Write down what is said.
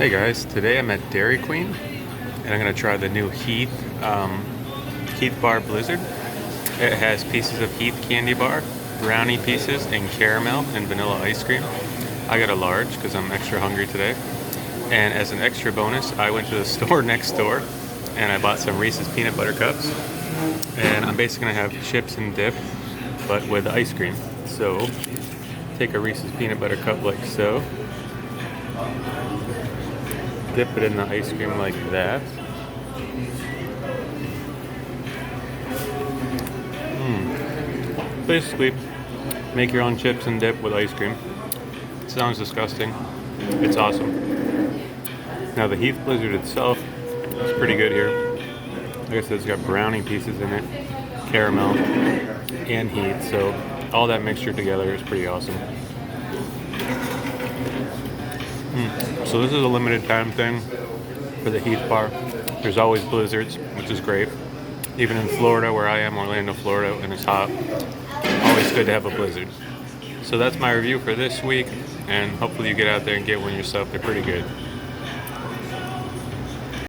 Hey guys, today I'm at Dairy Queen and I'm gonna try the new Heath Heath Bar Blizzard. It has pieces of Heath candy bar, brownie pieces, and caramel and vanilla ice cream. I got a large because I'm extra hungry today. And as an extra bonus, I went to the store next door and I bought some Reese's peanut butter cups. And I'm basically gonna have chips and dip, but with ice cream. So take a Reese's peanut butter cup like so. Dip it in the ice cream like that. Basically, make your own chips and dip with ice cream. Sounds disgusting. It's awesome. Now the Heath Blizzard itself is pretty good here. Like I said, it's got brownie pieces in it, caramel, and Heath. So all that mixture together is pretty awesome. So this is a limited time thing for the Heath bar. There's always blizzards, which is great. Even in Florida, where I am, Orlando, Florida, and it's hot, always good to have a blizzard. So that's my review for this week, and hopefully you get out there and get one yourself. They're pretty good.